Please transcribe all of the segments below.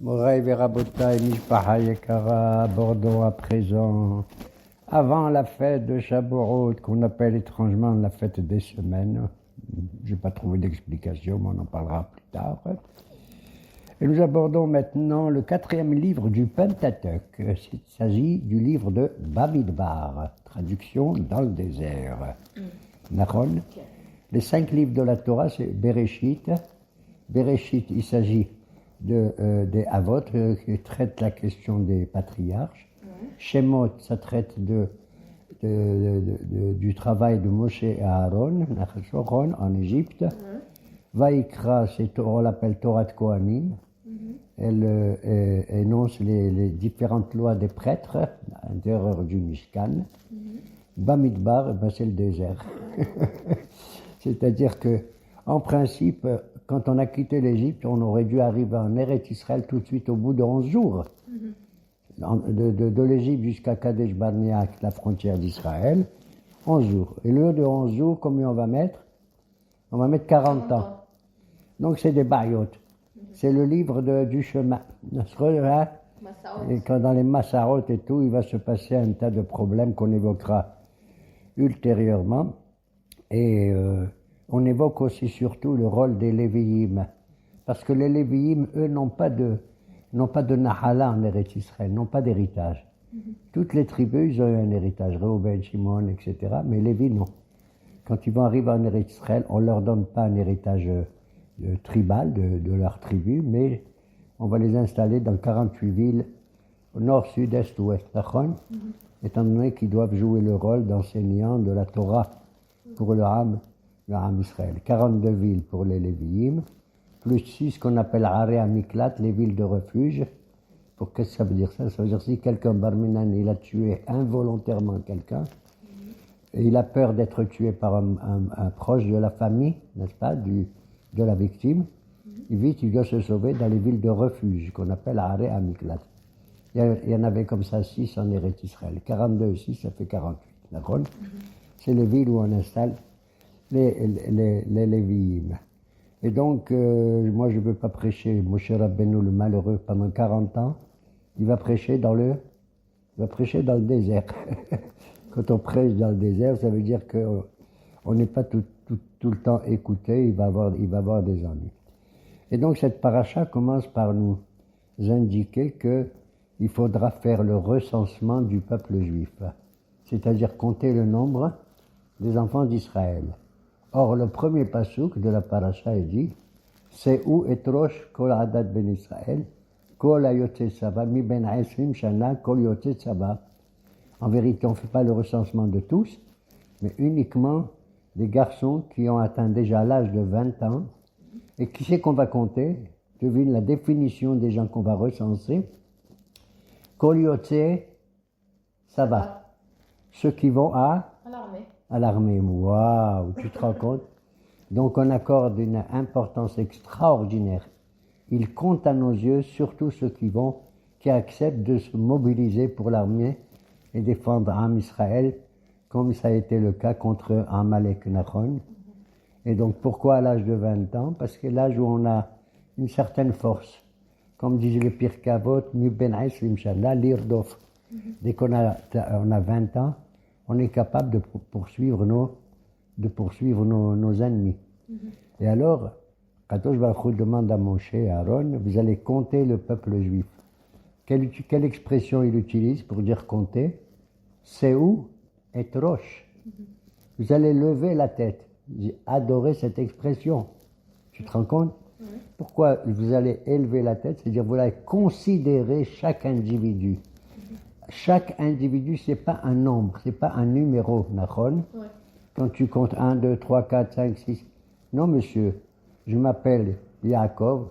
Moraï Verabota et Mishpaha Yekara à Bordeaux à présent, avant la fête de Shavuot, qu'on appelle étrangement la fête des semaines. Je n'ai pas trouvé d'explication, mais on en parlera plus tard. Et nous abordons maintenant le 4e livre du Pentateuch. Il s'agit du livre de Bamidbar, traduction dans le désert. Nachon. Les 5 livres de la Torah, c'est Bereshit. Bereshit, il s'agit des Avot, qui traitent la question des patriarches. Shemot, ça traite du travail de Moshe et Aaron, en Égypte. Vaikra, on l'appelle Torah de Kohanim. Elle énonce les différentes lois des prêtres à l'intérieur du Mishkan. Bamidbar, c'est le désert. C'est-à-dire que, en principe, quand on a quitté l'Égypte, on aurait dû arriver en Eretz Israël tout de suite au bout de 11 jours. De l'Égypte jusqu'à Kadesh Barnea, la frontière d'Israël, 11 jours. Et le de 11 jours, combien on va mettre? On va mettre 40 ans. Donc c'est des bayotes. C'est le livre du chemin. Et quand dans les Massarot et tout, il va se passer un tas de problèmes qu'on évoquera ultérieurement. Et on évoque aussi surtout le rôle des Lévi'im. Parce que les Lévi'im, eux, n'ont pas de Nahala en Eretz Israël, n'ont pas d'héritage. Toutes les tribus, ils ont eu un héritage, Reuben, Shimon, etc. Mais Lévi, non. Quand ils vont arriver en Eretz Israël, on ne leur donne pas un héritage tribal de leur tribu, mais on va les installer dans 48 villes, au nord, sud, est, ouest, étant donné qu'ils doivent jouer le rôle d'enseignants de la Torah pour le Ham Israël. 42 villes pour les Lévi'im, plus 6 qu'on appelle Aré Amiklat, les villes de refuge. Qu'est-ce que ça veut dire ça? Ça veut dire si quelqu'un, Barminan, il a tué involontairement quelqu'un, et il a peur d'être tué par un proche de la famille, n'est-ce pas, de la victime, vite il doit se sauver dans les villes de refuge, qu'on appelle Aré Amiklat. Il y en avait comme ça 6 en Eretz Israël. 42 ici, ça fait 48. D'accord? C'est les villes où on installe les Lévi'im. Et donc, moi je ne veux pas prêcher Moshe Rabbeinu le malheureux pendant 40 ans. Il va prêcher dans le désert. Quand on prêche dans le désert, ça veut dire qu'on n'est pas tout le temps écouté, il va avoir des ennuis. Et donc cette paracha commence par nous indiquer qu'il faudra faire le recensement du peuple juif, c'est-à-dire compter le nombre des enfants d'Israël. Or, le premier pasuk de la paracha est dit « Se'u et rosh kol adat ben Israël, kol hayotze saba, mi ben 20 shana, kol yotze saba » En vérité, on ne fait pas le recensement de tous, mais uniquement des garçons qui ont atteint déjà l'âge de 20 ans. Et qui c'est qu'on va compter? Devine la définition des gens qu'on va recenser. Kol yotze saba. Ceux qui vont à l'armée. Waouh, tu te rends compte? Donc on accorde une importance extraordinaire. Il compte à nos yeux surtout ceux qui acceptent de se mobiliser pour l'armée et défendre Am Israël, comme ça a été le cas contre Amalek Nachon. Et donc pourquoi à l'âge de 20 ans? Parce que l'âge où on a une certaine force. Comme disait le Pirkei Avot, mi ben 20 shana l'irdof. Dès qu'on a 20 ans, on est capable de poursuivre nos ennemis. Et alors, Kadosh Baruch Hu demande à Moshe et Aaron, vous allez compter le peuple juif. Quelle expression il utilise pour dire compter? Se'u et rosh. Vous allez lever la tête. J'ai adoré cette expression. Tu te rends compte? Pourquoi vous allez élever la tête? C'est-à-dire vous allez considérer chaque individu. Chaque individu, c'est pas un nombre, c'est pas un numéro, Nachon. Quand tu comptes 1, 2, 3, 4, 5, 6. Non, monsieur, je m'appelle Yaakov,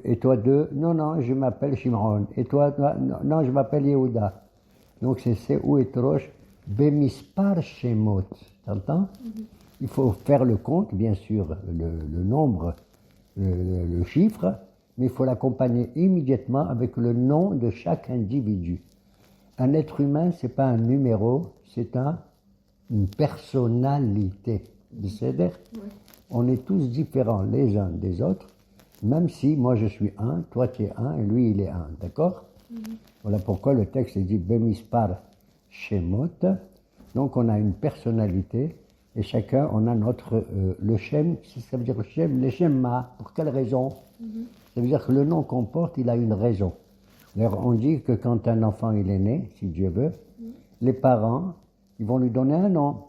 et toi 2. Non, je m'appelle Shimon. Et toi, non, je m'appelle Yehuda. Donc c'est Se'u et rosh, bemispar shemot. T'entends? Il faut faire le compte, bien sûr, le nombre, le chiffre, mais il faut l'accompagner immédiatement avec le nom de chaque individu. Un être humain, c'est pas un numéro, c'est une personnalité. On est tous différents les uns des autres, Même si moi je suis un, toi tu es un et lui il est un, d'accord? Voilà pourquoi le texte dit Bemispar Shemot. Donc on a une personnalité et chacun on a notre le Shem, ça veut dire Shem, le Shemma. Pour quelle raison? Ça veut dire que le nom qu'on porte il a une raison. D'ailleurs on dit que quand un enfant il est né, si Dieu veut, les parents ils vont lui donner un nom.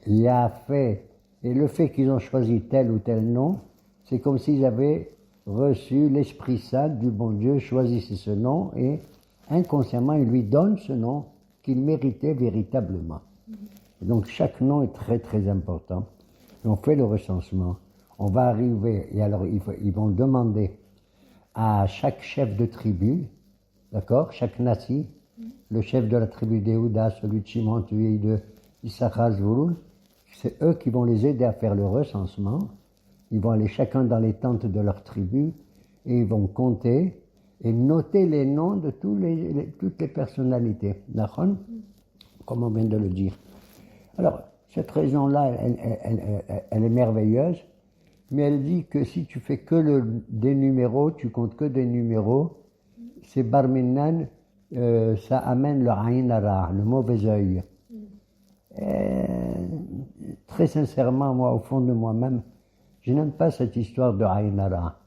Il a fait et le fait qu'ils ont choisi tel ou tel nom, c'est comme s'ils avaient reçu l'Esprit Saint du bon Dieu, choisissait ce nom et inconsciemment il lui donne ce nom qu'il méritait véritablement. Et donc chaque nom est très très important. Et on fait le recensement. On va arriver, et alors ils vont demander à chaque chef de tribu, d'accord, chaque nasi, le chef de la tribu d'Éhouda, celui de Shimon, celui de Issachar, Zvouloun, c'est eux qui vont les aider à faire le recensement. Ils vont aller chacun dans les tentes de leur tribu et ils vont compter et noter les noms de toutes les personnalités. D'accord? Comme on vient de le dire. Alors, cette raison-là, elle est merveilleuse, mais elle dit que si tu fais que des numéros, tu comptes que des numéros, c'est Barminan, ça amène le Aïn Ara, le mauvais œil. Très sincèrement, moi, au fond de moi-même, je n'aime pas cette histoire de Aïn Ara.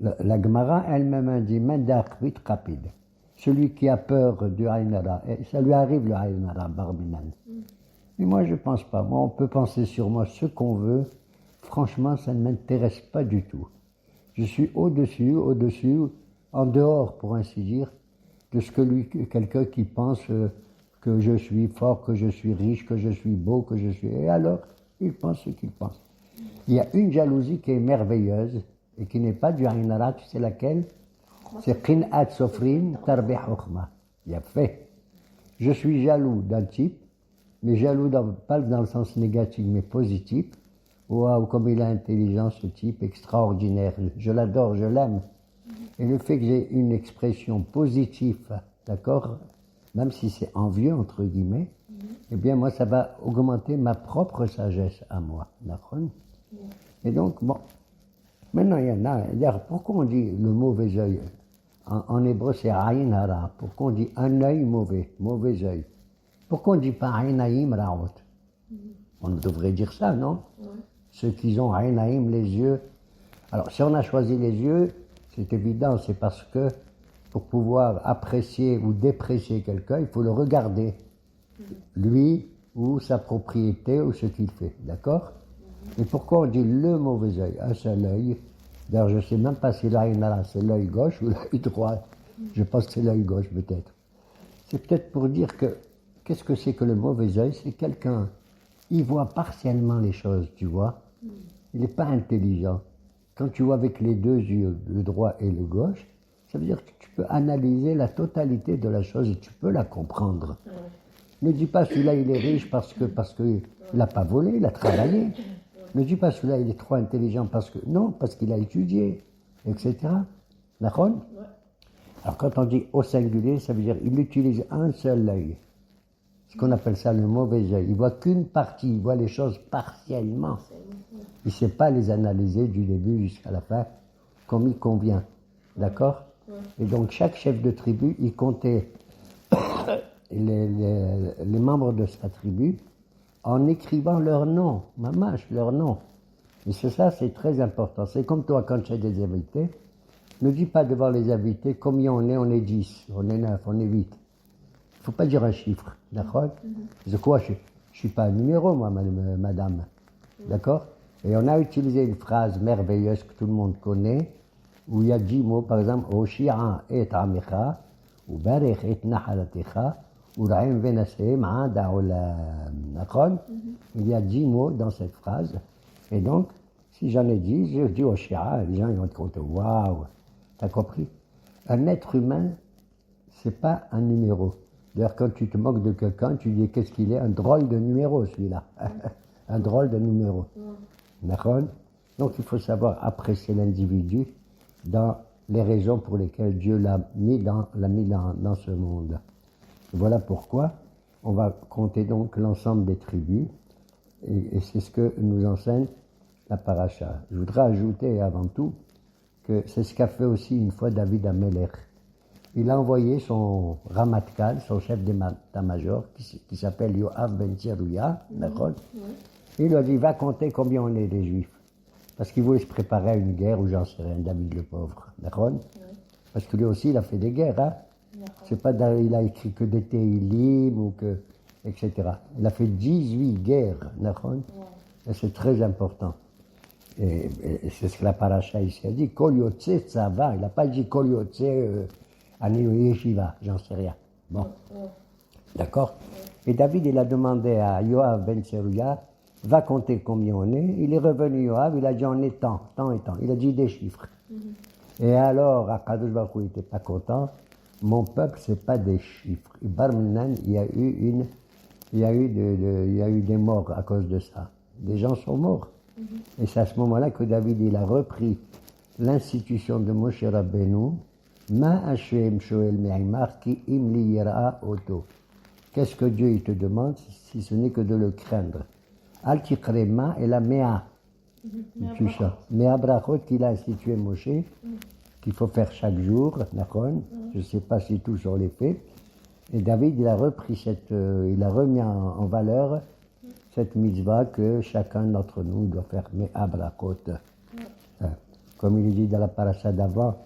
La Gemara elle-même dit Mendak vite rapide. Celui qui a peur du Aïn Ara, et ça lui arrive le Aïn Ara, Barminan. Mais moi, je ne pense pas. Moi, on peut penser sur moi ce qu'on veut. Franchement, ça ne m'intéresse pas du tout. Je suis au-dessus, en dehors, pour ainsi dire, de ce que quelqu'un qui pense que je suis fort, que je suis riche, que je suis beau, que je suis... Et alors, il pense ce qu'il pense. Il y a une jalousie qui est merveilleuse et qui n'est pas du Aïn Ara, tu sais laquelle? C'est Qin'at Sofrim Tarbih Ukhma. Il y a fait. Je suis jaloux d'un type, mais jaloux pas dans le sens négatif, mais positif. Waouh, comme il est intelligent, ce type, extraordinaire. Je l'adore, je l'aime. Et le fait que j'ai une expression positive, d'accord, même si c'est envieux, entre guillemets, eh bien, moi, ça va augmenter ma propre sagesse à moi, d'accord? Et donc, bon, maintenant, il y en a, d'ailleurs, pourquoi on dit le mauvais œil? En hébreu, c'est Aïn Hara. Pourquoi on dit un œil mauvais œil? Pourquoi on ne dit pas Aïnaïm Raot? On devrait dire ça, non? Ceux qui ont Aïnaïm, les yeux. Alors, si on a choisi les yeux, c'est évident, c'est parce que pour pouvoir apprécier ou déprécier quelqu'un, il faut le regarder. Lui ou sa propriété ou ce qu'il fait, d'accord? Et pourquoi on dit le mauvais œil? Un seul œil. D'ailleurs, je ne sais même pas si l'Aïn Hara, c'est l'œil gauche ou l'œil droit. Je pense que c'est l'œil gauche, peut-être. C'est peut-être pour dire que, qu'est-ce que c'est que le mauvais œil? C'est quelqu'un, il voit partiellement les choses, tu vois. Il n'est pas intelligent. Quand tu vois avec les deux yeux, le droit et le gauche, ça veut dire que tu peux analyser la totalité de la chose et tu peux la comprendre. Ne dis pas celui-là il est riche parce que il n'a pas volé, il a travaillé. Ne dis pas celui-là il est trop intelligent parce qu'il a étudié, etc. D'accord? Alors quand on dit au singulier, ça veut dire il utilise un seul œil. Ce qu'on appelle ça le mauvais œil. Il voit qu'une partie, il voit les choses partiellement. Il ne sait pas les analyser du début jusqu'à la fin, comme il convient. D'accord? Et donc chaque chef de tribu, il comptait les membres de sa tribu en écrivant leur nom, mamache, leur nom. Et ça, c'est très important. C'est comme toi, quand tu as des invités, ne dis pas devant les invités combien on est 10, on est 9, on est 8. Il ne faut pas dire un chiffre, d'accord? De quoi je ne suis pas un numéro, moi, madame. D'accord? Et on a utilisé une phrase merveilleuse que tout le monde connaît, où il y a 10 mots, par exemple, Oshi'a et Amicha, ou Barech et Nahalatecha, ou Ra'im Venaseh, Ma'ada'olam. D'accord? Il y a 10 mots dans cette phrase. Et donc, si j'en ai 10, je dis Oshi'a, les gens ils vont te compter, waouh! T'as compris? Un être humain, c'est pas un numéro. D'ailleurs, quand tu te moques de quelqu'un, tu dis qu'est-ce qu'il est? Un drôle de numéro, celui-là. Un drôle de numéro. D'accord? Donc, il faut savoir apprécier l'individu dans les raisons pour lesquelles Dieu l'a mis dans ce monde. Voilà pourquoi on va compter donc l'ensemble des tribus. Et c'est ce que nous enseigne la paracha. Je voudrais ajouter avant tout que c'est ce qu'a fait aussi une fois David Amelech. Il a envoyé son Ramatkal, son chef d'état-major, qui s'appelle Yoav ben Tzeruya, d'accord. Il lui a dit, va compter combien on est des Juifs. Parce qu'il voulait se préparer à une guerre où j'en sais rien, David le pauvre, d'accord. Parce que lui aussi, il a fait des guerres, hein. C'est pas, il a écrit que des Tehillim ou que, etc. Il a fait 18 guerres, d'accord. Et c'est très important. Et c'est ce que la paracha ici a dit, Kol Yotze Tzava. Il n'a pas dit Kol Yotze Ani Yeshiva, j'en sais rien. Bon, d'accord. Et David, il a demandé à Yoav ben Tzeruya, va compter combien on est. Il est revenu, Yoav, il a dit on est tant et tant. Il a dit des chiffres. Et alors, Akadosh Baruch Hu n'était pas content. Mon peuple, c'est pas des chiffres. Et Barminan, il y a eu des morts à cause de ça. Des gens sont morts. Et c'est à ce moment-là que David, il a repris l'institution de Moshe Rabbeinu. Ma Hashem Shoel Me'imar ki im li yira oto. Qu'est-ce que Dieu il te demande si ce n'est que de le craindre? Al tikre ma et la mea. Tu sais. Mea brachot qu'il a institué Moshe, qu'il faut faire chaque jour, d'accord. Je ne sais pas si tout sur les faits. Et David, il a repris il a remis en valeur cette mitzvah que chacun d'entre nous doit faire mea brachot. Comme il dit dans la paracha d'avant,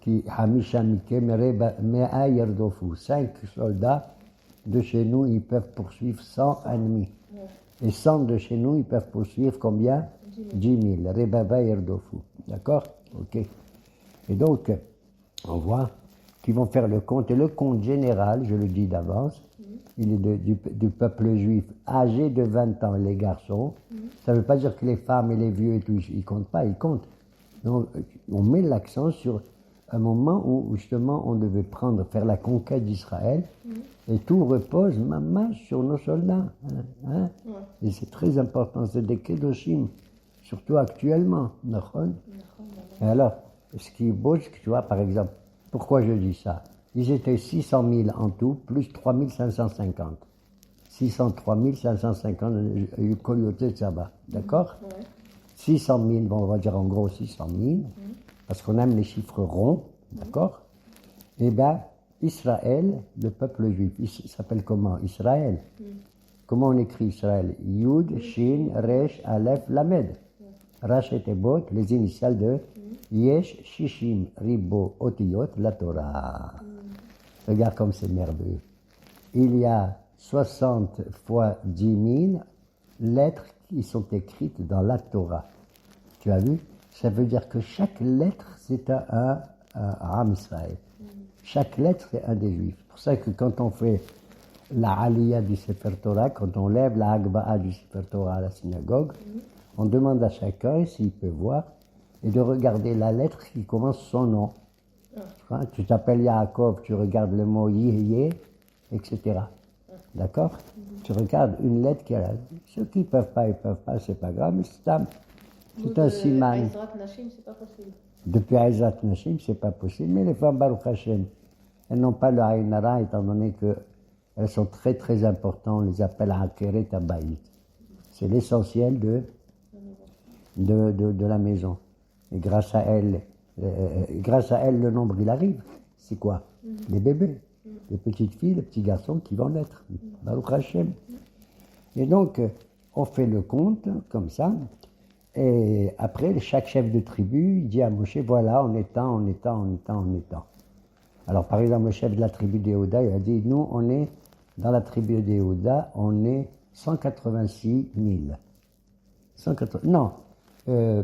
qui hamisha mikem mea yerdofu. 5 soldats de chez nous, ils peuvent poursuivre 100 ennemis. Et 100 de chez nous, ils peuvent poursuivre combien? 10 000. Rebaba yerdofu. D'accord? Ok. Et donc, on voit qu'ils vont faire le compte. Et le compte général, je le dis d'avance, il est du peuple juif âgé de 20 ans, les garçons. Ça ne veut pas dire que les femmes et les vieux et tout, ils ne comptent pas, ils comptent. Donc, on met l'accent sur un moment où, justement, on devait faire la conquête d'Israël. Et tout repose, maman, sur nos soldats. Hein? Et c'est très important, c'est des kedoshim, surtout actuellement. Et alors, ce qui est beau, c'est que tu vois, par exemple, pourquoi je dis ça? Ils étaient 600 000 en tout, plus 3 550. 603 550, Kolioté Tsaba, d'accord? 600 000, bon, on va dire en gros 600 000, parce qu'on aime les chiffres ronds, d'accord? Eh bien, Israël, le peuple juif, il s'appelle comment? Israël. Comment on écrit Israël? Yud, Shin, Resh, Aleph, Lamed. Rachet et Bot, les initiales de Yesh, Shishim, Ribo, Otiyot, la Torah. Regarde comme c'est merveilleux. Il y a 60 fois 10 000 lettres qui sont écrites dans la Torah. Tu as vu? Ça veut dire que chaque lettre, c'est un Am Israël. Chaque lettre, c'est un des Juifs. C'est pour ça que quand on fait la Aliyah du Sefer Torah, quand on lève la Hagba'a du Sefer Torah à la synagogue, on demande à chacun s'il peut voir et de regarder la lettre qui commence son nom. Hein, tu t'appelles Yaakov, tu regardes le mot Yihye, etc. D'accord? Tu regardes une lettre qui a... Ceux qui ne peuvent pas, ils ne peuvent pas, c'est pas grave, mais c'est un siman. C'est pas possible. Depuis Aizat Nashim, c'est pas possible, mais les femmes Baruch Hashem, elles n'ont pas le Aïnara, étant donné qu'elles sont très très importantes, on les appelle Akeret Abayit. C'est l'essentiel de la maison. Et grâce à elles, le nombre il arrive. C'est quoi? Les bébés, les petites filles, les petits garçons qui vont naître. Baruch Hashem. Et donc, on fait le compte comme ça. Et après, chaque chef de tribu, il dit à Moshe, voilà, on est tant. Alors, par exemple, le chef de la tribu d'Yehuda, il a dit, nous, on est, dans la tribu d'Yehuda, on est 186 000.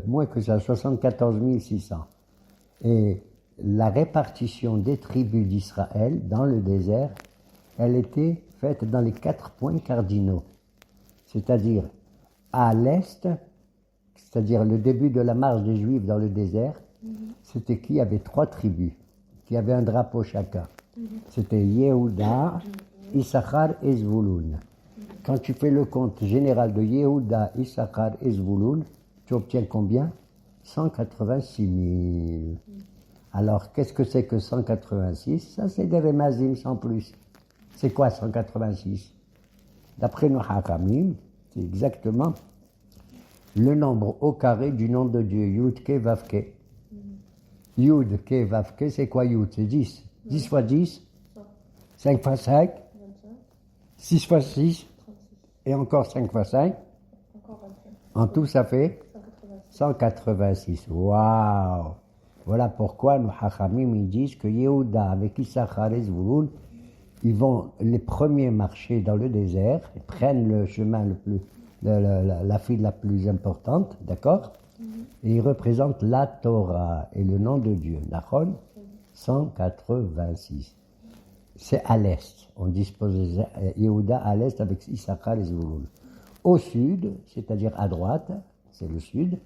Moins que ça, 74 600. Et la répartition des tribus d'Israël dans le désert, elle était faite dans les 4 points cardinaux. C'est-à-dire, à l'est, c'est-à-dire le début de la marche des Juifs dans le désert, c'était qu'il y avait 3 tribus, qui avaient un drapeau chacun. C'était Yehuda, Issachar et Zvouloun. Quand tu fais le compte général de Yehuda, Issachar et Zvouloun, tu obtiens combien? 186 000. Alors, qu'est-ce que c'est que 186? Ça, c'est des remazim sans plus. C'est quoi 186? D'après nos hakamim, c'est exactement le nombre au carré du nom de Dieu. Yud Ke Vav Ke. Yud Ke Vav Ke, c'est quoi Yud? C'est 10. 10 fois 10, 5 fois 5, 6 fois 6, et encore 5 fois 5. En tout, ça fait 186. Waouh! Voilà pourquoi nos Hachamim ils disent que Yehuda avec Issachar et Zvouloun, ils vont les premiers marcher dans le désert, ils prennent le chemin le plus, la file la plus importante, d'accord? Et ils représentent la Torah et le nom de Dieu, d'accord? 186. C'est à l'est. On dispose Yehuda à l'est avec Issachar et Zvouloun. Au sud, c'est-à-dire à droite, c'est le sud,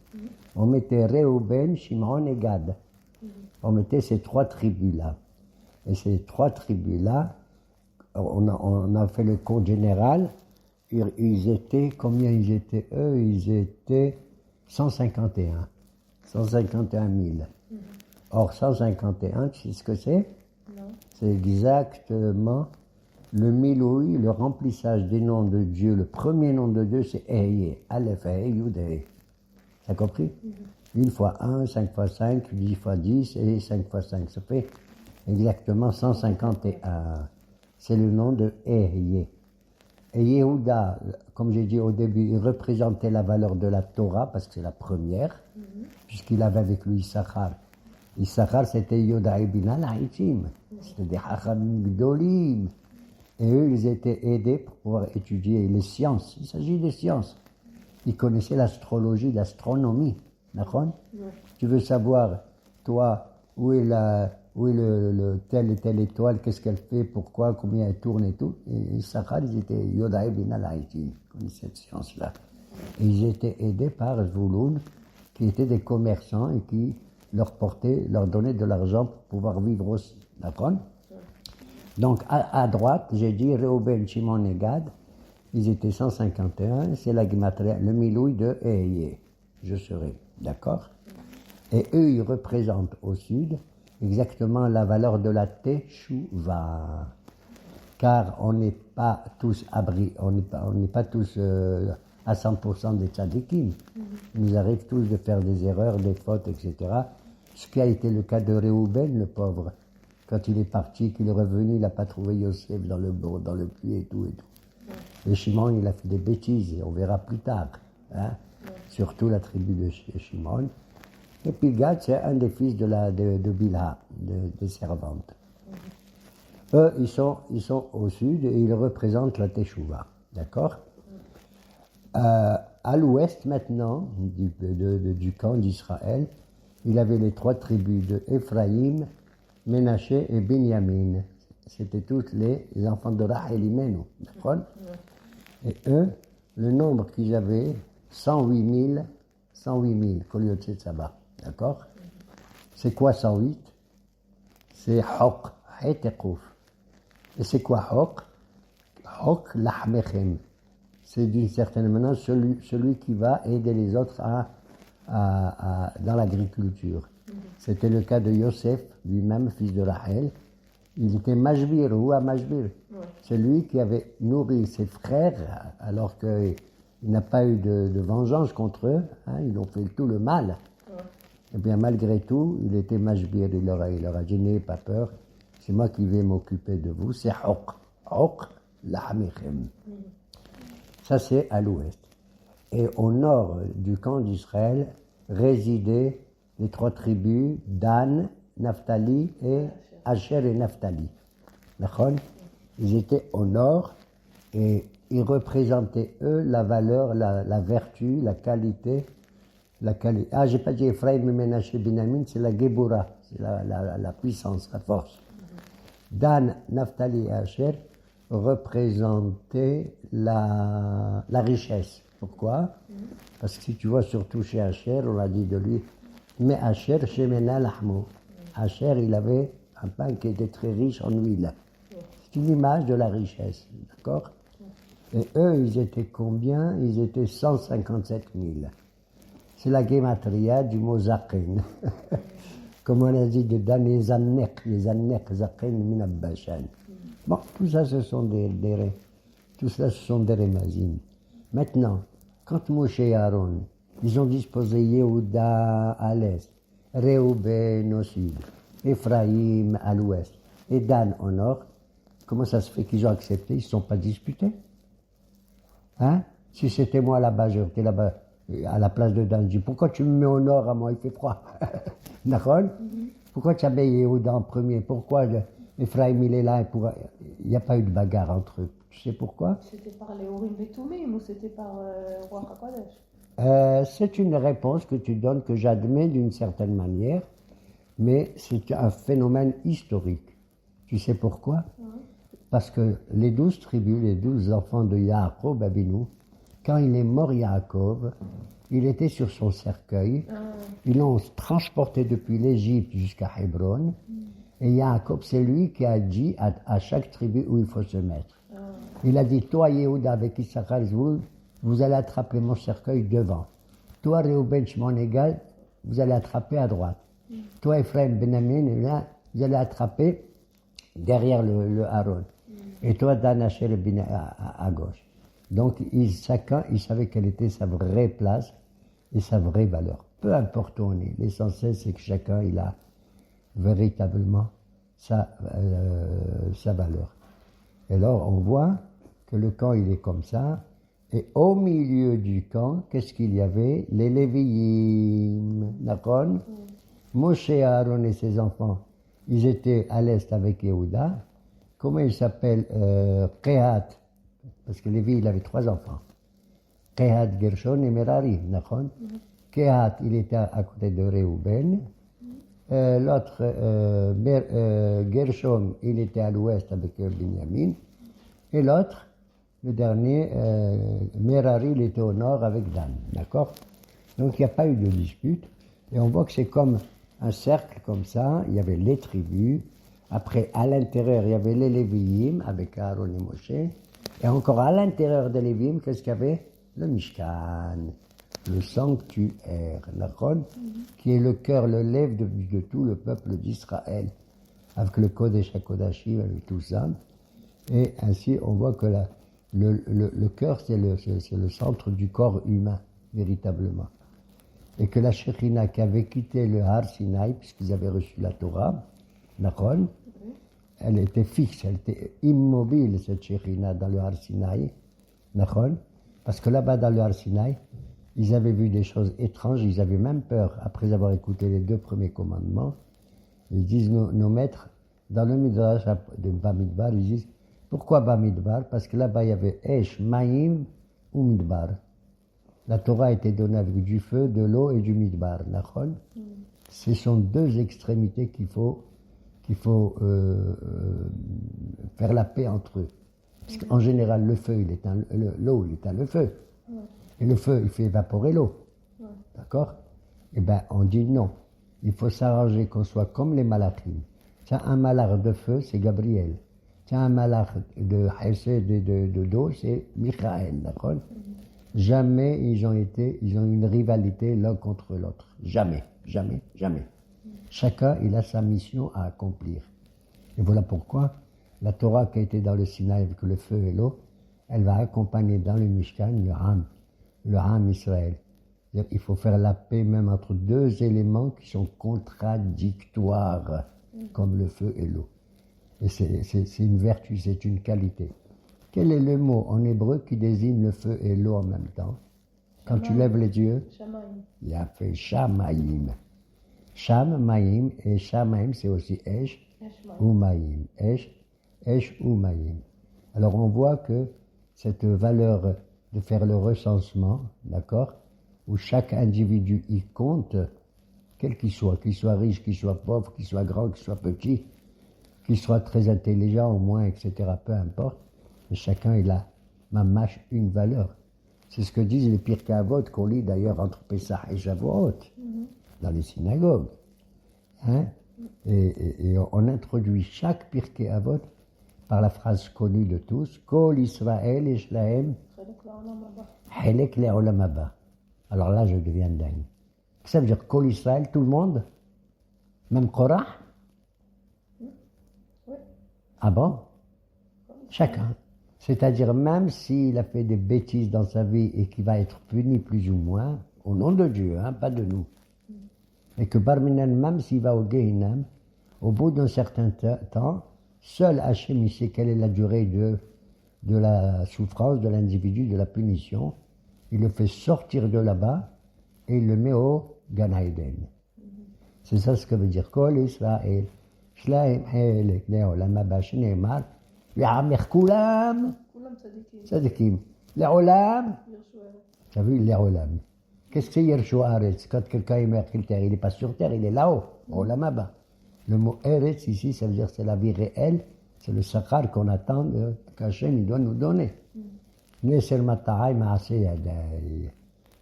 on mettait Réhouben, Shimon et Gad. On mettait ces trois tribus-là. Et ces trois tribus-là, on a fait le compte général, ils étaient, combien ils étaient eux? Ils étaient 151. 151 000. Or, 151, tu sais ce que c'est? Non. C'est exactement le miloui, le remplissage des noms de Dieu. Le premier nom de Dieu, c'est Ehye, Aleph, Ehye, Yud, Ehye. T'as compris? 1 fois 1, 5 fois 5, 10 fois 10 et 5 fois 5. Ça fait exactement 151. C'est le nom de Ehye. Et Yehuda, comme j'ai dit au début, il représentait la valeur de la Torah parce que c'est la première, puisqu'il avait avec lui Issachar. Issachar, c'était Yoda Ibn al-Haïtim. C'était des Hachamim Gdolim. Et eux, ils étaient aidés pour pouvoir étudier les sciences. Il s'agit des sciences. Ils connaissaient l'astrologie, l'astronomie. D'accord? Tu veux savoir, toi, où est telle et telle étoile, qu'est-ce qu'elle fait, pourquoi, combien elle tourne et tout. Et Issachar, ils étaient Yoda Ibn al-Haïtim, ils connaissaient cette science-là. Et ils étaient aidés par Zvouloun, qui étaient des commerçants et qui leur donnaient de l'argent pour pouvoir vivre aussi. D'accord? Donc, à droite, j'ai dit Réhouben, Shimon et Gad, ils étaient 151, c'est la Gematria, le milouï de Ehye, je serai, d'accord? Et eux, ils représentent au sud exactement la valeur de la Teshuva. Car on n'est pas tous on n'est pas tous à 100% des tzadikim. Il nous arrive tous de faire des erreurs, des fautes, etc. Ce qui a été le cas de Réhouben, le pauvre. Quand il est parti, qu'il est revenu, il n'a pas trouvé Yosef dans le puits et tout et tout. Et Shimon, il a fait des bêtises, et on verra plus tard. Hein? Surtout la tribu de Shimon. Et puis Gad, c'est un des fils de Bilha, des servantes. Eux, ils sont au sud et ils représentent la Teshuvah. D'accord? À l'ouest maintenant, du camp d'Israël, il avait les trois tribus de Ephraïm, Ménaché et Binyamin. C'était tous les enfants de Rachel Imenu. D'accord? Et eux, le nombre qu'ils avaient, 108 000, Koliot Saba. D'accord? C'est quoi 108? C'est Hok, Hetekouf. Et c'est quoi Hok? Hok Lahmechem. C'est d'une certaine manière celui qui va aider les autres dans l'agriculture. C'était le cas de Yosef, lui-même, fils de Rachel. Il était Majbir, ou à Majbir. C'est lui qui avait nourri ses frères, alors qu'il n'a pas eu de vengeance contre eux. Hein, ils ont fait tout le mal. Et bien, malgré tout, il était Majbir. Il leur a dit, n'ayez pas peur. C'est moi qui vais m'occuper de vous. C'est Hok. Hok, Lahmechem. Ça, c'est à l'ouest. Et au nord du camp d'Israël résidaient les trois tribus Dan, Naphtali et Asher et Naphtali. D'accord? Ils étaient au nord et ils représentaient, eux, la valeur, la vertu, la qualité. Ah, j'ai pas dit Ephraim, Ménaché, Binyamin, c'est la Gebura, c'est la puissance, la force. Dan, Naphtali et Asher représentaient la richesse. Pourquoi? Parce que si tu vois surtout chez Asher, on a dit de lui, mais Asher, Shemena Lahmo. Asher, il avait un pain qui était très riche en huile. C'est une image de la richesse, d'accord? Et eux, ils étaient combien? Ils étaient 157 000. C'est la gematria du mot Zakin. Comme on a dit de Dan les Annek, Zakin, Minabbashan. Bon, tout ça, ce sont des remazines. Maintenant, quand Moshe et Aaron, Ils ont disposé Yehuda à l'est, Réhouben au sud, Éphraïm à l'ouest et Dan au nord. Comment ça se fait qu'ils ont accepté? Ils ne se sont pas disputés. Hein? Si c'était moi là-bas, j'étais là-bas à la place de Dan. Je dis, pourquoi tu me mets au nord à moi? Il fait froid. D'accord? Pourquoi tu as mis Yehuda en premier? Pourquoi Ephraim il est là? Il n'y a pas eu de bagarre entre eux. Tu sais pourquoi? C'était par les Urim et Tumim ou c'était par Roi HaKodesh? C'est une réponse que tu donnes, que j'admets d'une certaine manière, mais c'est un phénomène historique. Tu sais pourquoi? Parce que les 12 tribus, les 12 enfants de Yaakov Abinu, quand il est mort Yaakov, il était sur son cercueil. Ils l'ont transporté depuis l'Égypte jusqu'à Hébron. Et Yaakov, c'est lui qui a dit à chaque tribu où il faut se mettre. Il a dit, toi Yehuda avec Issachar, vous allez attraper mon cercueil devant. Toi Réhouben, Shimon égal, vous allez attraper à droite. Toi Ephraim, Benjamin, vous allez attraper derrière le Aaron. Et toi Dan, Asher à gauche. Donc chacun, il savait quelle était sa vraie place et sa vraie valeur. Peu importe où on est, l'essentiel c'est que chacun il a véritablement sa valeur. Et alors on voit que le camp il est comme ça, et au milieu du camp, qu'est-ce qu'il y avait? Les Lévi'im, d'accord? Moshe, Aaron et ses enfants, ils étaient à l'est avec Yehuda. Comment il s'appelle? Kehat, parce que Lévi il avait 3 enfants. Kehat, Gershon et Merari, d'accord? Kehat, il était à côté de Réhouben. L'autre, Gershom, il était à l'ouest avec Binyamin. Et l'autre, le dernier, Merari, il était au nord avec Dan. D'accord? Donc il n'y a pas eu de dispute. Et on voit que c'est comme un cercle comme ça. Il y avait les tribus. Après, à l'intérieur, il y avait les Lévi'im avec Aaron et Moshe. Et encore à l'intérieur des Lévi'im, qu'est-ce qu'il y avait? Le Mishkan, le sanctuaire, d'accord? Qui est le cœur, le lèvre de tout le peuple d'Israël. Avec le Kodesh HaKodashim, avec tout ça. Et ainsi, on voit que le cœur, c'est le centre du corps humain, véritablement. Et que la Shekhinah qui avait quitté le Har Sinaï, puisqu'ils avaient reçu la Torah, Nachon, elle était fixe, elle était immobile, cette Shekhinah, dans le Har Sinaï, Nachon, parce que là-bas, dans le Har Sinaï, ils avaient vu des choses étranges, ils avaient même peur, après avoir écouté les 2 premiers commandements. Ils disent, nos maîtres, dans le Midrash de Bamidbar, ils disent, pourquoi Bamidbar? Parce que là-bas, il y avait Esh, Maïm ou Midbar. La Torah était donnée avec du feu, de l'eau et du Midbar, Nachon. Ce sont 2 extrémités qu'il faut faire la paix entre eux. Parce qu'en général, le feu, il éteint l'eau, il éteint le feu. Et le feu, il fait évaporer l'eau. D'accord? Eh bien, on dit non. Il faut s'arranger qu'on soit comme les malachim. Tiens, un malach de feu, c'est Gabriel. Tiens, un malach de Hesed de d'eau, c'est Michael. D'accord? Jamais ils ont eu une rivalité l'un contre l'autre. Jamais, jamais, jamais. Chacun, il a sa mission à accomplir. Et voilà pourquoi la Torah qui a été dans le Sinaï avec le feu et l'eau, elle va accompagner dans le Mishkan le Ham Israël. Il faut faire la paix même entre 2 éléments qui sont contradictoires, comme le feu et l'eau. Et c'est une vertu, c'est une qualité. Quel est le mot en hébreu qui désigne le feu et l'eau en même temps? Quand tu lèves les yeux, il y a fait Shamaïm. Sham, Maïm, et Shamaïm, c'est aussi Esh ou Maïm. Esh ou Maïm. Alors on voit que cette valeur de faire le recensement, d'accord, où chaque individu y compte, quel qu'il soit riche, qu'il soit pauvre, qu'il soit grand, qu'il soit petit, qu'il soit très intelligent au moins, etc., peu importe, et chacun il a mamash une valeur. C'est ce que disent les Pirkei Avot qu'on lit d'ailleurs entre Pessah et Shavuot, dans les synagogues. Hein? Et on introduit chaque Pirkei Avot par la phrase connue de tous, Kol Israël yesh lahem Helek le'olam haba. Alors là, je deviens dingue. Ça veut dire Kol Israël, tout le monde? Même Korah? Oui. Ah bon? Chacun. C'est-à-dire même s'il a fait des bêtises dans sa vie et qu'il va être puni plus ou moins, au nom de Dieu, hein, pas de nous. Et que Barminan, même s'il va au Gehinam, au bout d'un certain temps, seul Hachem il sait quelle est la durée de la souffrance de l'individu, de la punition. Il le fait sortir de là-bas et il le met au Gan Eden. C'est ça ce que veut dire Kol Israël. Shlaim Helek Leolam Abba Shneimar Ya'amir Kulam Tzadikim. Leolam. Tu as vu Leolam. Qu'est-ce que c'est Yershu Haaretz? Quand quelqu'un est meurt sur terre, il n'est pas sur terre, il est là-haut, Olam Abba. Le mot Eretz ici, ça veut dire c'est la vie réelle, c'est le sakhar qu'on attend qu'Hachem doit nous donner.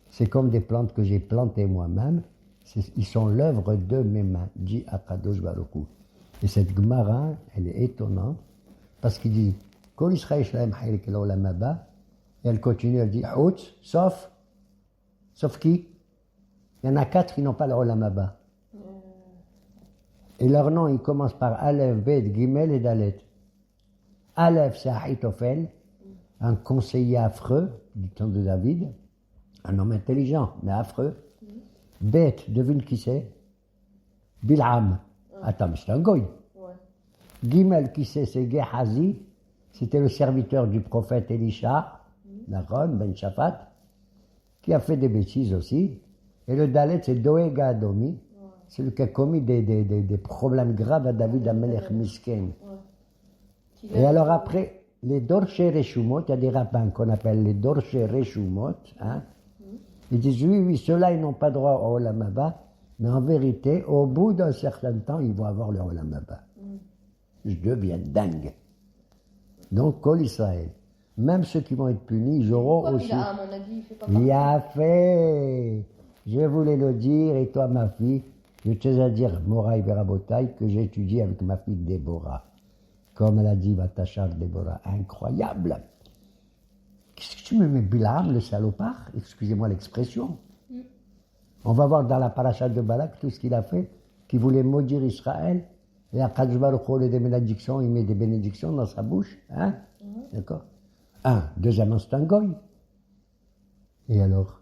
C'est comme des plantes que j'ai plantées moi-même, ils sont l'œuvre de mes mains, dit Akadosh Baruch Hu. Et cette Gemara, elle est étonnante, parce qu'il dit Kol Israël Shlaim Hayrik L'Olam Haba, et elle continue, elle dit sauf qui? Il y en a 4 qui n'ont pas l'Olam Haba. Et leur nom, il commence par Aleph, Bet, Gimel et Dalet. Aleph, c'est Ahitophel, un conseiller affreux, du temps de David, un homme intelligent, mais affreux. Bet, devine qui c'est? Bil'am. Attends, mais c'est un goy. Gimel, qui c'est? C'est Gehazi, c'était le serviteur du prophète Elisha, Naron, Ben Shaphat, qui a fait des bêtises aussi. Et le Dalet, c'est Doeg Adomi. C'est lui qui a commis des problèmes graves à David Amelech Misken. Et alors après, les Dorché Reshumot, il y a des rabbins qu'on appelle les Dorché Reshumot, hein. Ils disent oui, ceux-là, ils n'ont pas droit au Olam Haba, mais en vérité, au bout d'un certain temps, ils vont avoir le Olam Haba. Je deviens dingue. Donc, Kol Israël. Même ceux qui vont être punis, ils auront aussi. Il a fait. Je voulais le dire, et toi, ma fille, je tiens à dire, Moraï Verabotaï, que j'ai étudié avec ma fille Déborah. Comme elle a dit, Vatachar Déborah, incroyable. Qu'est-ce que tu me mets Bilam, le salopard? Excusez-moi l'expression. On va voir dans la paracha de Balak tout ce qu'il a fait, qui voulait maudire Israël. Et à Kadosh Baruch Hu, au lieu des bénédictions, il met des bénédictions dans sa bouche. Hein? D'accord? Deuxièmement, c'est un goy. Et alors?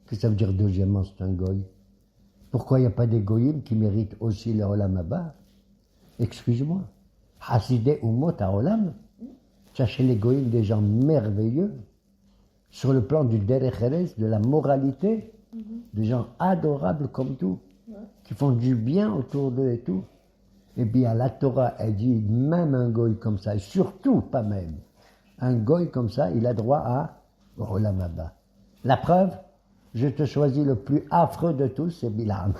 Qu'est-ce que ça veut dire deuxièmement, c'est un goy? Pourquoi il n'y a pas des goyim qui méritent aussi le Olam Haba? Excuse-moi. Hasidé Umot HaOlam. Cherchez les goyim des gens merveilleux, sur le plan du Derech Erez, de la moralité, des gens adorables comme tout, qui font du bien autour d'eux et tout. Et bien la Torah, elle dit, même un goy comme ça, et surtout pas même, un goy comme ça, il a droit à Olam Haba. La preuve, je te choisis le plus affreux de tous, c'est Bilam.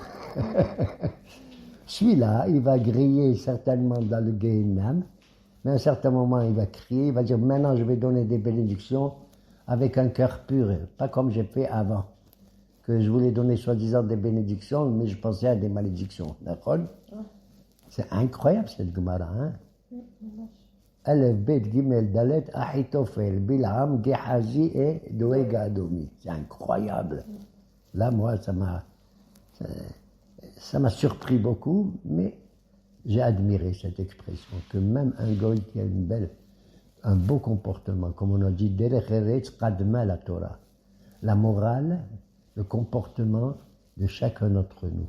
Celui-là, il va griller certainement dans le Gehinam, mais à un certain moment, il va crier, il va dire, maintenant je vais donner des bénédictions avec un cœur pur, pas comme j'ai fait avant, que je voulais donner soi-disant des bénédictions, mais je pensais à des malédictions. D'accord? C'est incroyable cette Gemara, hein? Aleph, Bet, Gimel, Dalet, Ahitophel, Bil'am, Gehazi et Doeg Adomi. C'est incroyable. Là, moi, ça m'a surpris beaucoup, mais j'ai admiré cette expression, que même un goy qui a un beau comportement, comme on a dit, Derech Eretz Qadma la Torah. La morale, le comportement de chacun d'entre nous.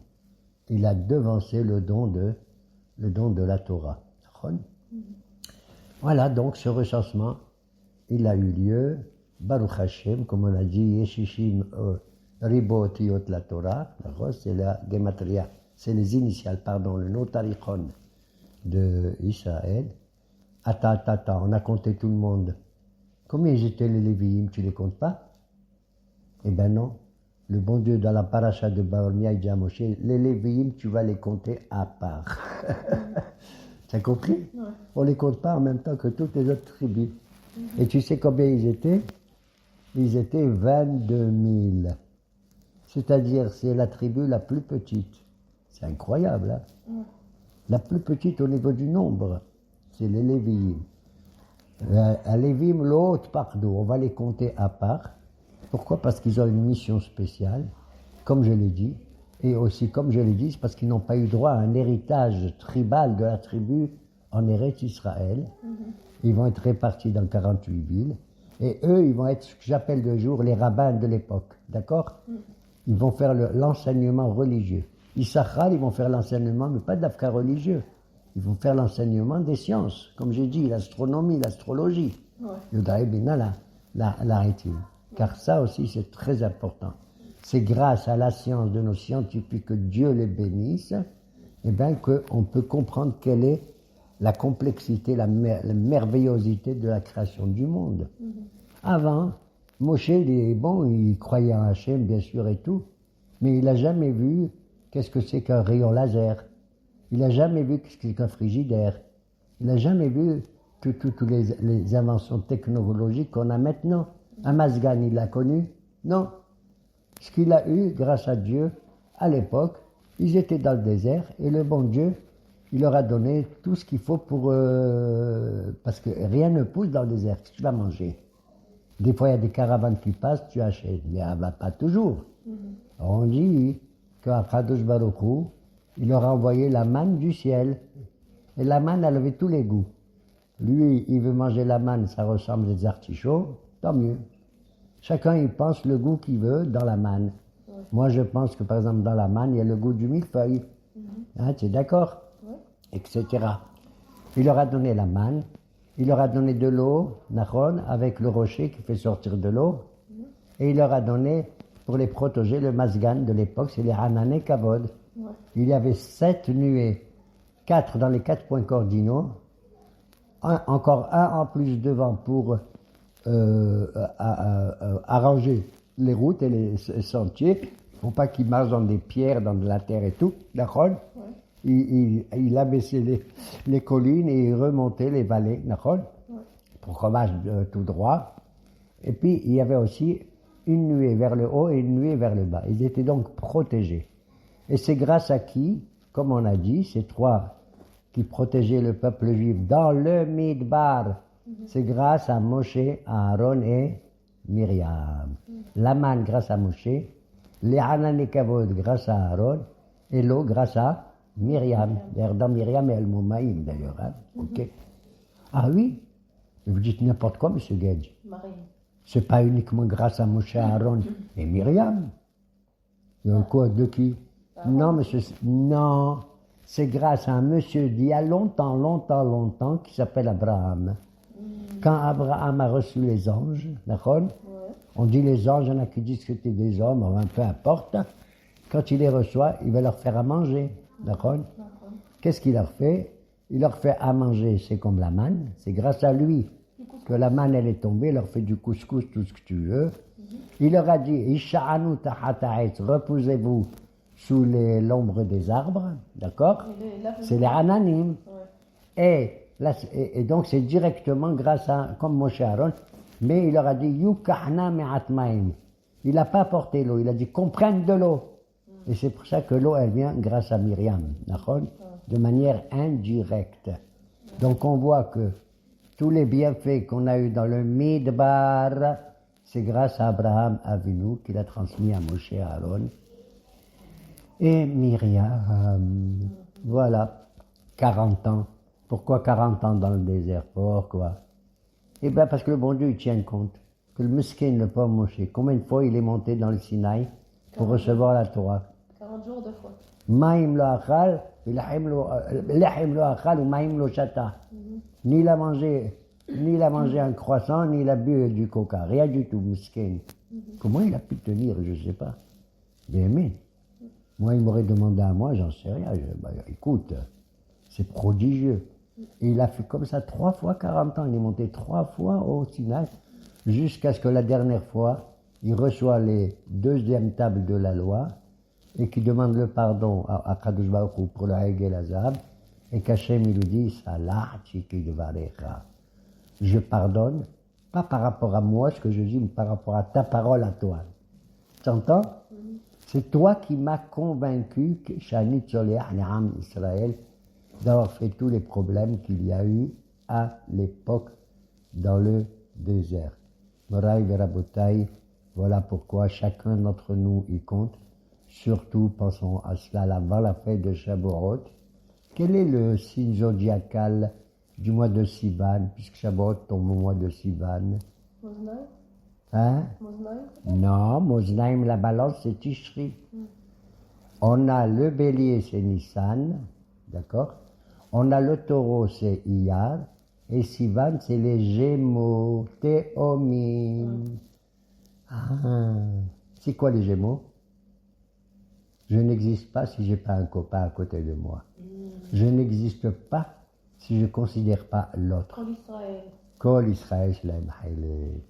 Il a devancé le don de la Torah. Voilà, donc ce recensement, il a eu lieu, Baruch Hashem, comme on a dit, Yeshishim Ribot Yot la Torah, c'est la Gematria, c'est les initiales, pardon, le notarichon de Israël. Attends, on a compté tout le monde. Combien étaient les Lévi'im, tu les comptes pas? Eh ben non. Le bon Dieu, dans la paracha de Baormia, il dit à Moshe, les Lévi'im, tu vas les compter à part. T'as compris? Ouais. On les compte pas en même temps que toutes les autres tribus. Et tu sais combien ils étaient? Ils étaient 22 000. C'est-à-dire, c'est la tribu la plus petite. C'est incroyable, hein? Ouais. La plus petite au niveau du nombre, c'est les Lévi'im. À Lévi'im, l'autre pardon, on va les compter à part. Pourquoi? Parce qu'ils ont une mission spéciale, comme je l'ai dit. Et aussi, comme je l'ai dit, c'est parce qu'ils n'ont pas eu droit à un héritage tribal de la tribu en Eretz Israël. Ils vont être répartis dans 48 villes. Et eux, ils vont être ce que j'appelle de jour les rabbins de l'époque. D'accord? Ils vont faire l'enseignement religieux. Issachar, ils vont faire l'enseignement, mais pas d'afka religieux. Ils vont faire l'enseignement des sciences, comme j'ai dit, l'astronomie, l'astrologie. Yodaï Bina, la rétine. Car ça aussi, c'est très important. C'est grâce à la science de nos scientifiques, que Dieu les bénisse, eh bien, qu'on peut comprendre quelle est la complexité, la merveillosité de la création du monde. Avant, Moshe, il croyait en Hachem, bien sûr, et tout, mais il n'a jamais vu qu'est-ce que c'est qu'un rayon laser. Il n'a jamais vu qu'est-ce que c'est qu'un frigidaire. Il n'a jamais vu toutes les inventions technologiques qu'on a maintenant. Un Mazgan, il l'a connu? Non. Ce qu'il a eu, grâce à Dieu, à l'époque, ils étaient dans le désert, et le bon Dieu, il leur a donné tout ce qu'il faut pour... parce que rien ne pousse dans le désert. Qu'est-ce que tu vas manger? Des fois, il y a des caravanes qui passent, tu achètes. Mais pas toujours. On dit qu'Akadosh Baruch Hu, il leur a envoyé la manne du ciel. Et la manne, elle avait tous les goûts. Lui, il veut manger la manne, ça ressemble à des artichauts, tant mieux. Chacun, il pense le goût qu'il veut dans la manne. Moi, je pense que, par exemple, dans la manne, il y a le goût du millefeuille. Hein, tu es d'accord? Etc. Il leur a donné la manne. Il leur a donné de l'eau, Nahon, avec le rocher qui fait sortir de l'eau. Et il leur a donné, pour les protéger, le Mazgan de l'époque, c'est les Hanané Kavod. Il y avait 7 nuées, 4 dans les 4 points cardinaux, encore un en plus devant pour arranger les routes et les sentiers, pour pas qu'ils marchent dans des pierres, dans de la terre et tout, Nahon. Il abaissait les collines et il remontait les vallées, pour qu'on marche tout droit. Et puis, il y avait aussi une nuée vers le haut et une nuée vers le bas. Ils étaient donc protégés. Et c'est grâce à qui, comme on a dit, ces 3 qui protégeaient le peuple juif dans le Midbar, c'est grâce à Moshe, Aaron et Myriam. La manne grâce à Moshe, les Hanan Kavod grâce à Aaron, et l'eau grâce à Myriam. D'ailleurs, dans Myriam, il y a le mot Maïm, d'ailleurs. Hein? Okay. Ah oui? Vous dites n'importe quoi, M. Gage. C'est pas uniquement grâce à Moshe, Aaron et Myriam. Il y a quoi de qui? Non, monsieur. Non. C'est grâce à un monsieur d'il y a longtemps, qui s'appelle Abraham. Quand Abraham a reçu les anges, d'accord? On dit les anges, il y en a qui disent que c'était des hommes, enfin, peu importe. Quand il les reçoit, il va leur faire à manger. D'accord? Qu'est-ce qu'il leur fait? Il leur fait à manger, c'est comme la manne. C'est grâce à lui que la manne, elle est tombée. Il leur fait du couscous, tout ce que tu veux. Il leur a dit, Isha'anu tahata'et, reposez-vous sous l'ombre des arbres. D'accord? C'est les Hananim. Et donc, c'est directement grâce à, comme Moshe Aaron, mais il leur a dit, Yukahna me'atmaim. Il n'a pas apporté l'eau, il a dit, qu'on prenne de l'eau. Et c'est pour ça que l'eau, elle vient grâce à Myriam, de manière indirecte. Donc on voit que tous les bienfaits qu'on a eus dans le Midbar, c'est grâce à Abraham Avinu qu'il a transmis à Moshe Aaron. Et Myriam, voilà, 40 ans. Pourquoi 40 ans dans le désert? Pourquoi? Eh bien parce que le bon Dieu, il tient compte. Que le Muskin, le pauvre Moshe, combien de fois il est monté dans le Sinaï pour recevoir la Torah? 40 jours, 2 fois. Maïm lo achal, l'ahim lo achal ou maïm lo chata. Ni il a mangé un croissant, ni il a bu du coca. Rien du tout, Muskin. Comment il a pu tenir, je ne sais pas. Bien aimé. Moi, il m'aurait demandé à moi, j'en sais rien. Écoute, c'est prodigieux. Et il a fait comme ça 3 fois 40 ans. Il est monté 3 fois au Sinaï, jusqu'à ce que la dernière fois, il reçoit les 2e tables de la loi et qui demande le pardon à Kadosh Baruch Hu pour le Hegel Azab, et qu'Hachem il lui dit Salahti kidvarecha. Je pardonne, pas par rapport à moi ce que je dis, mais par rapport à ta parole à toi. Tu entends? C'est toi qui m'as convaincu que Shani Tzoleach Ne'am Israël d'avoir fait tous les problèmes qu'il y a eu à l'époque dans le désert. Moraï Verabotaï, voilà pourquoi chacun d'entre nous y compte. Surtout, pensons à cela avant la fête de Shavuot. Quel est le signe zodiacal du mois de Sivan, puisque Shavuot tombe au mois de Sivan? Hein? Moznaïm? Non, Moznaïm, la balance, c'est Tishri. On a le bélier, c'est Nissan, d'accord? On a le taureau, c'est Iyar. Et Sivan, c'est les Gémeaux, Théomine. Ah, c'est quoi les Gémeaux? Je n'existe pas si j'ai pas un copain à côté de moi. Je n'existe pas si je ne considère pas l'autre. Kol Israël. Kol Israël Shlem Haile.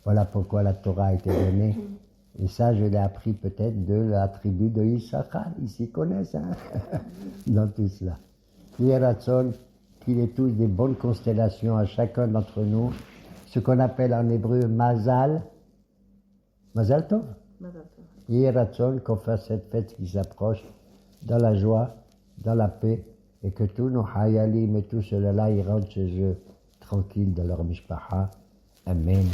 Voilà pourquoi la Torah a été donnée. Et ça, je l'ai appris peut-être de la tribu de Issachar. Ils s'y connaissent, hein, dans tout cela. Yeratzon, qu'il ait tous des bonnes constellations à chacun d'entre nous. Ce qu'on appelle en hébreu Mazal. Mazal Tov. Mazal Tov. Yeratzon, qu'on fasse cette fête qui s'approche dans la joie, dans la paix, et que tous nos hayalim et tout cela là, ils rentrent chez eux tranquilles dans leur mishpacha. Amen.